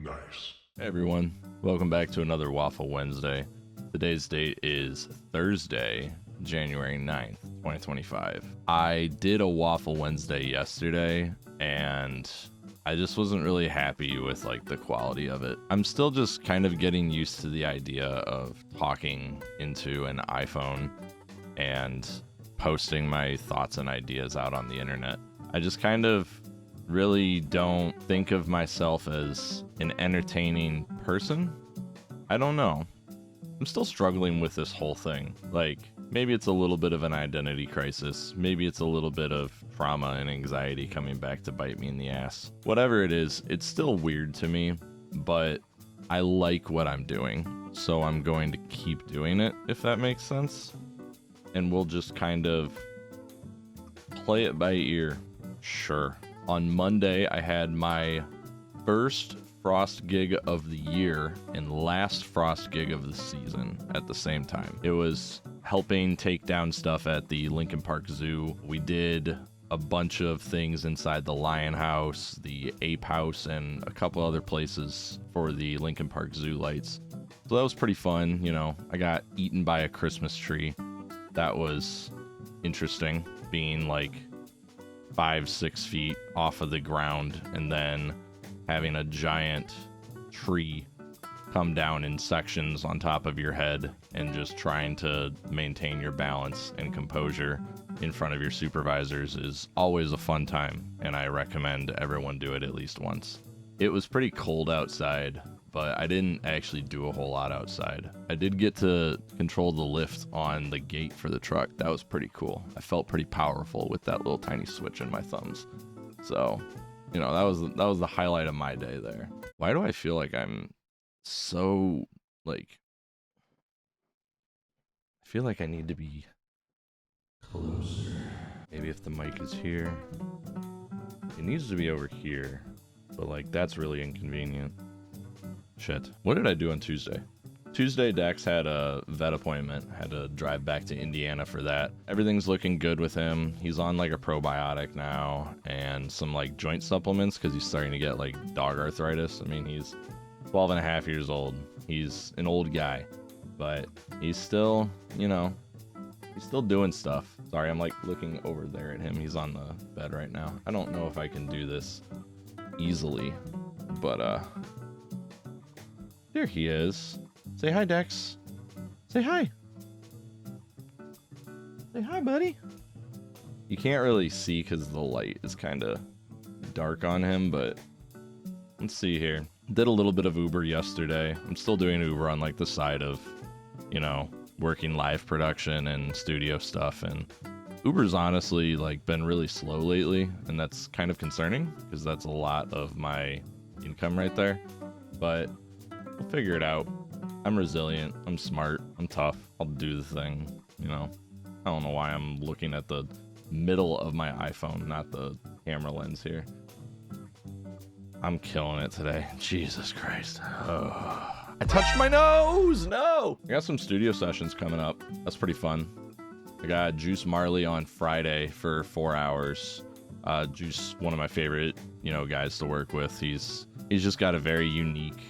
Nice. Hey everyone, welcome back to another Waffle Wednesday. Today's date is Thursday, January 9th, 2025. I did a Waffle Wednesday yesterday, and I just wasn't really happy with like the quality of it. I'm still just kind of getting used to the idea of talking into an iPhone and posting my thoughts and ideas out on the internet. I just kind of really don't think of myself as an entertaining person. I don't know. I'm still struggling with this whole thing. Like, maybe it's a little bit of an identity crisis. Maybe it's a little bit of trauma and anxiety coming back to bite me in the ass. Whatever it is, it's still weird to me, but I like what I'm doing. So I'm going to keep doing it, if that makes sense. And we'll just kind of play it by ear. Sure. On Monday, I had my first Frost gig of the year and last Frost gig of the season at the same time. It was helping take down stuff at the Lincoln Park Zoo. We did a bunch of things inside the Lion House, the Ape House, and a couple other places for the Lincoln Park Zoo lights. So that was pretty fun. You know, I got eaten by a Christmas tree. That was interesting, being like 5-6 feet off of the ground and then having a giant tree come down in sections on top of your head and just trying to maintain your balance and composure in front of your supervisors is always a fun time, and I recommend everyone do it at least once. It was pretty cold outside, but I didn't actually do a whole lot outside. I did get to control the lift on the gate for the truck. That was pretty cool. I felt pretty powerful with that little tiny switch in my thumbs. So, you know, that was the highlight of my day there. Why do I feel like I'm so, like, I feel like I need to be closer. Maybe if the mic is here. It needs to be over here, but like that's really inconvenient. Shit. What did I do on Tuesday? Tuesday, Dex had a vet appointment. Had to drive back to Indiana for that. Everything's looking good with him. He's on like a probiotic now and some like joint supplements because he's starting to get like dog arthritis. I mean, he's 12 and a half years old. He's an old guy, but he's still, you know, he's still doing stuff. Sorry, I'm like looking over there at him. He's on the bed right now. I don't know if I can do this easily, but there he is. Say hi, Dex. Say hi. Say hi, buddy. You can't really see because the light is kind of dark on him, but let's see here. Did a little bit of Uber yesterday. I'm still doing Uber on like the side of, you know, working live production and studio stuff, and Uber's honestly like been really slow lately, and that's kind of concerning because that's a lot of my income right there. But I'll figure it out. I'm resilient. I'm smart. I'm tough. I'll do the thing. You know, I don't know why I'm looking at the middle of my iPhone, not the camera lens here. I'm killing it today. Jesus Christ. Oh. I touched my nose! No! I got some studio sessions coming up. That's pretty fun. I got Juice Marley on Friday for 4 hours. Juice, one of my favorite, you know, guys to work with. He's just got a very unique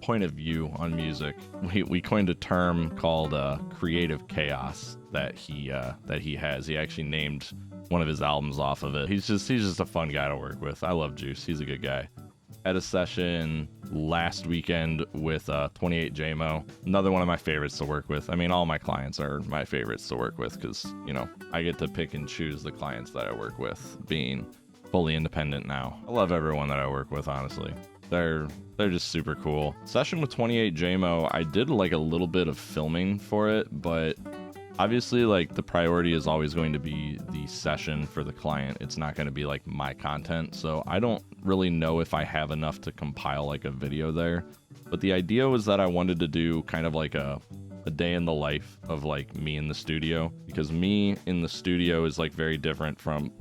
point of view on music. We coined a term called creative chaos that he has. He actually named one of his albums off of it. He's just a fun guy to work with. I love Juice. He's a good guy. Had a session last weekend with 28JMO, another one of my favorites to work with. I mean, all my clients are my favorites to work with because, you know, I get to pick and choose the clients that I work with, being fully independent now. I love everyone that I work with, honestly. They're just super cool. Session with 28JMO, I did like a little bit of filming for it, but obviously like the priority is always going to be the session for the client. It's not going to be like my content. So I don't really know if I have enough to compile like a video there. But the idea was that I wanted to do kind of like a day in the life of like me in the studio, because me in the studio is like very different from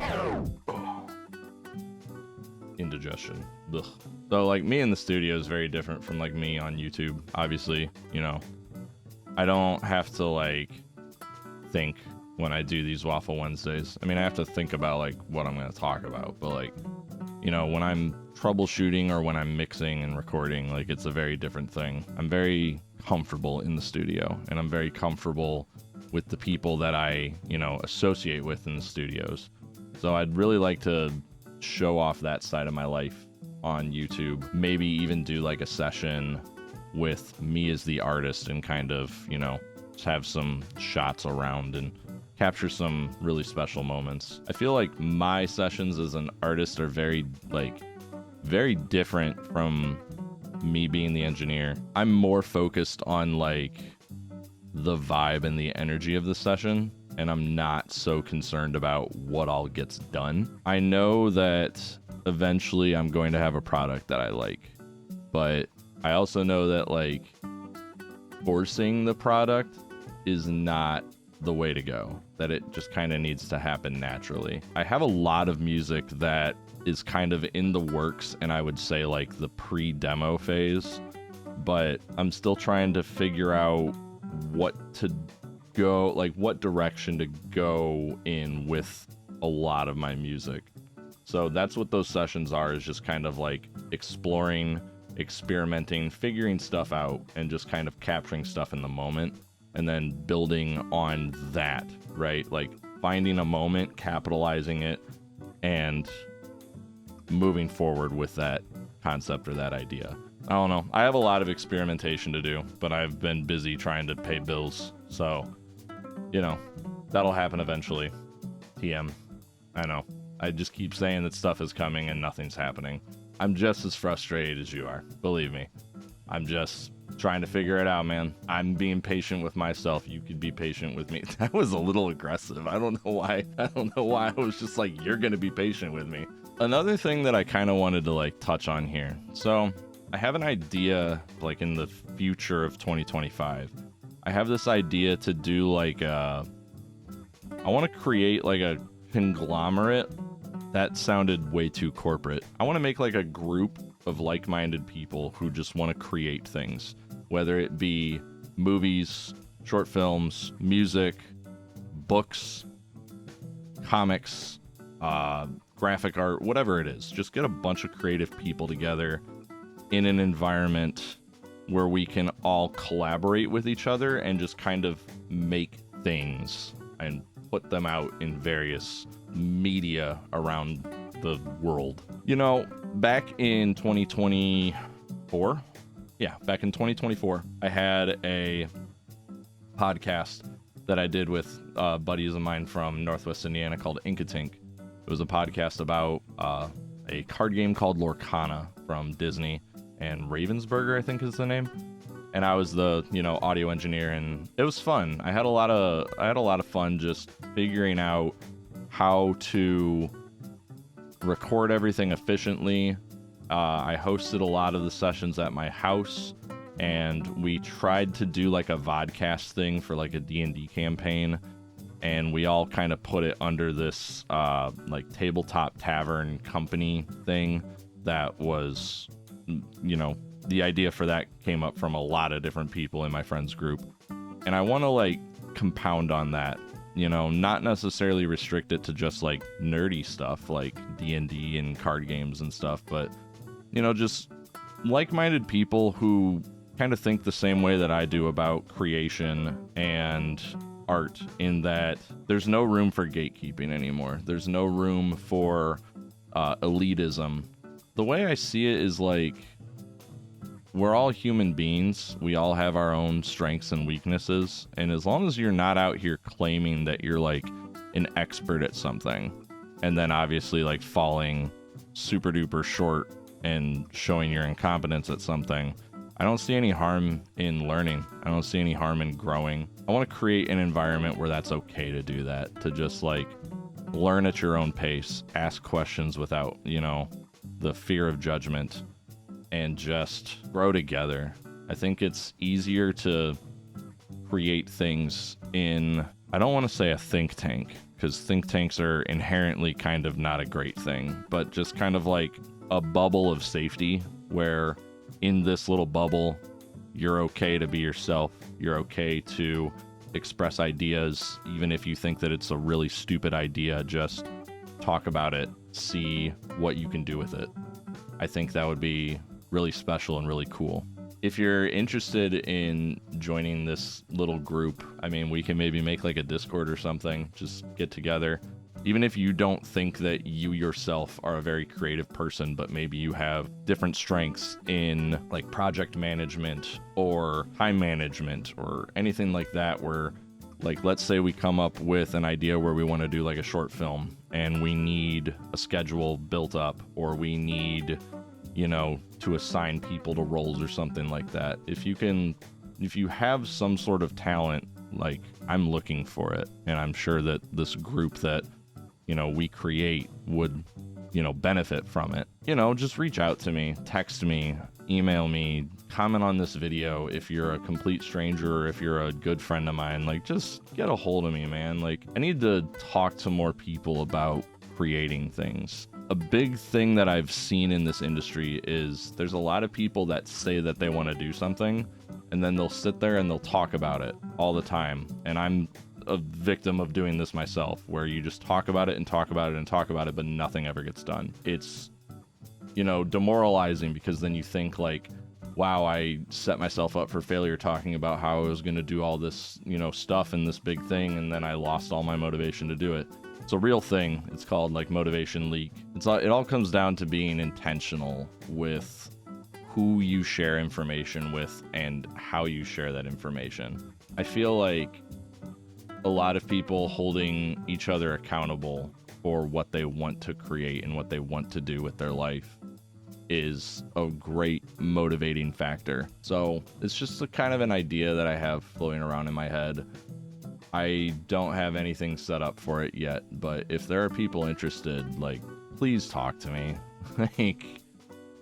indigestion. Ugh. So like me in the studio is very different from like me on YouTube. Obviously, you know, I don't have to like think when I do these Waffle Wednesdays. I mean, I have to think about like what I'm going to talk about, but like when I'm troubleshooting or when I'm mixing and recording, like, it's a very different thing. I'm very comfortable in the studio, and I'm very comfortable with the people that I, associate with in the studios. So I'd really like to show off that side of my life on YouTube. Maybe even do like a session with me as the artist and kind of, just have some shots around and capture some really special moments. I feel like my sessions as an artist are very different from me being the engineer. I'm more focused on like the vibe and the energy of the session, and I'm not so concerned about what all gets done. I know that eventually I'm going to have a product that I like, but I also know that like forcing the product is not the way to go, that it just kind of needs to happen naturally. I have a lot of music that is kind of in the works, and I would say like the pre-demo phase, but I'm still trying to figure out what direction to go in with a lot of my music. So that's what those sessions are, is just kind of like exploring, experimenting, figuring stuff out, and just kind of capturing stuff in the moment and then building on that, right? Like finding a moment, capitalizing it, and moving forward with that concept or that idea. I don't know. I have a lot of experimentation to do, but I've been busy trying to pay bills. So, that'll happen eventually. TM. I know. I just keep saying that stuff is coming and nothing's happening. I'm just as frustrated as you are. Believe me. I'm just trying to figure it out, man. I'm being patient with myself. You could be patient with me. That was a little aggressive. I don't know why. I was just like, you're going to be patient with me. Another thing that I kind of wanted to like touch on here. So I have an idea like in the future of 2025. I have this idea to do like I want to create like a conglomerate. That sounded way too corporate. I want to make like a group of like-minded people who just want to create things, whether it be movies, short films, music, books, comics, graphic art, whatever it is. Just get a bunch of creative people together in an environment where we can all collaborate with each other and just kind of make things and put them out in various media around the world. Back in 2024, back in 2024, I had a podcast that I did with buddies of mine from Northwest Indiana called Inkatink. It was a podcast about a card game called Lorcana from Disney, and Ravensburger, I think is the name. And I was the, audio engineer, and it was fun. I had a lot of fun just figuring out how to record everything efficiently. I hosted a lot of the sessions at my house, and we tried to do like a vodcast thing for like a D&D campaign, and we all kind of put it under this like tabletop tavern company thing that was, the idea for that came up from a lot of different people in my friends group. And I want to like compound on that, not necessarily restrict it to just like nerdy stuff like D&D and card games and stuff, but, just like-minded people who kind of think the same way that I do about creation and art, in that there's no room for gatekeeping anymore. There's no room for elitism. The way I see it is like, we're all human beings. We all have our own strengths and weaknesses. And as long as you're not out here claiming that you're like an expert at something, and then obviously like falling super duper short and showing your incompetence at something, I don't see any harm in learning. I don't see any harm in growing. I want to create an environment where that's okay to do that, to just like learn at your own pace, ask questions without, the fear of judgment, and just grow together. I think it's easier to create things in, I don't want to say a think tank, because think tanks are inherently kind of not a great thing, but just kind of like a bubble of safety where in this little bubble, you're okay to be yourself. You're okay to express ideas, even if you think that it's a really stupid idea, just talk about it see what you can do with it. I think that would be really special and really cool. If you're interested in joining this little group, I mean, we can maybe make like a Discord or something, just get together. Even if you don't think that you yourself are a very creative person, but maybe you have different strengths in like project management or time management or anything like that, where like, let's say we come up with an idea where we want to do like a short film and we need a schedule built up, or we need, you know, to assign people to roles or something like that. If you have some sort of talent, like, I'm looking for it. And I'm sure that this group that, you know, we create would, you know, benefit from it. You know, just reach out to me, text me, email me, comment on this video. If you're a complete stranger or if you're a good friend of mine, like, just get a hold of me, man. Like, I need to talk to more people about creating things. A big thing that I've seen in this industry is there's a lot of people that say that they want to do something, and then they'll sit there and they'll talk about it all the time. And I'm a victim of doing this myself, where you just talk about it and talk about it and talk about it, but nothing ever gets done. It's, you know, demoralizing, because then you think like, wow, I set myself up for failure talking about how I was going to do all this, you know, stuff in this big thing, and then I lost all my motivation to do it. It's a real thing. It's called like motivation leak. It all comes down to being intentional with who you share information with and how you share that information. I feel like a lot of people holding each other accountable for what they want to create and what they want to do with their life is a great motivating factor. So it's just a kind of an idea that I have floating around in my head. I don't have anything set up for it yet, but if there are people interested, like, please talk to me. Like,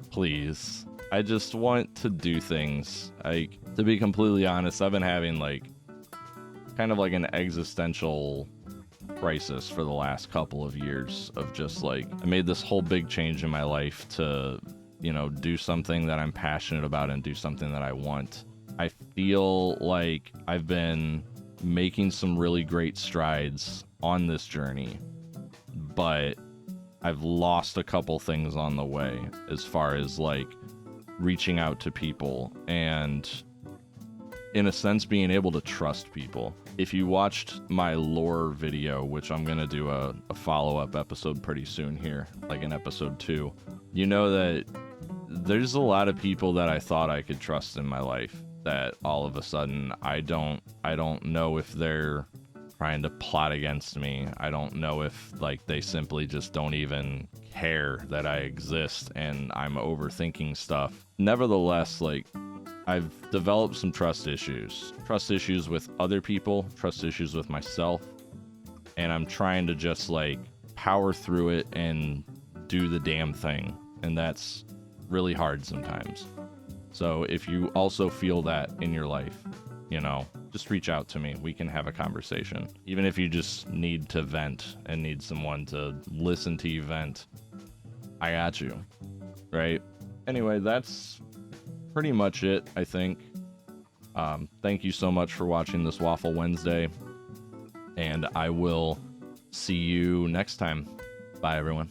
please. I just want to do things. Like, to be completely honest, I've been having like kind of like an existential crisis for the last couple of years of just like, I made this whole big change in my life to, you know, do something that I'm passionate about and do something that I want. I feel like I've been making some really great strides on this journey, but I've lost a couple things on the way as far as like reaching out to people and, in a sense, being able to trust people. If you watched my lore video, which I'm going to do a follow-up episode pretty soon here, like in episode 2, you know that there's a lot of people that I thought I could trust in my life that all of a sudden I don't know if they're trying to plot against me. I don't know if like they simply just don't even care that I exist and I'm overthinking stuff. Nevertheless, like, I've developed some trust issues with other people, trust issues with myself, and I'm trying to just like power through it and do the damn thing. And that's really hard sometimes. So if you also feel that in your life, you know, just reach out to me. We can have a conversation. Even if you just need to vent and need someone to listen to you vent, I got you, right? Anyway, that's pretty much it, I think. Thank you so much for watching this Waffle Wednesday, and I will see you next time. Bye, everyone.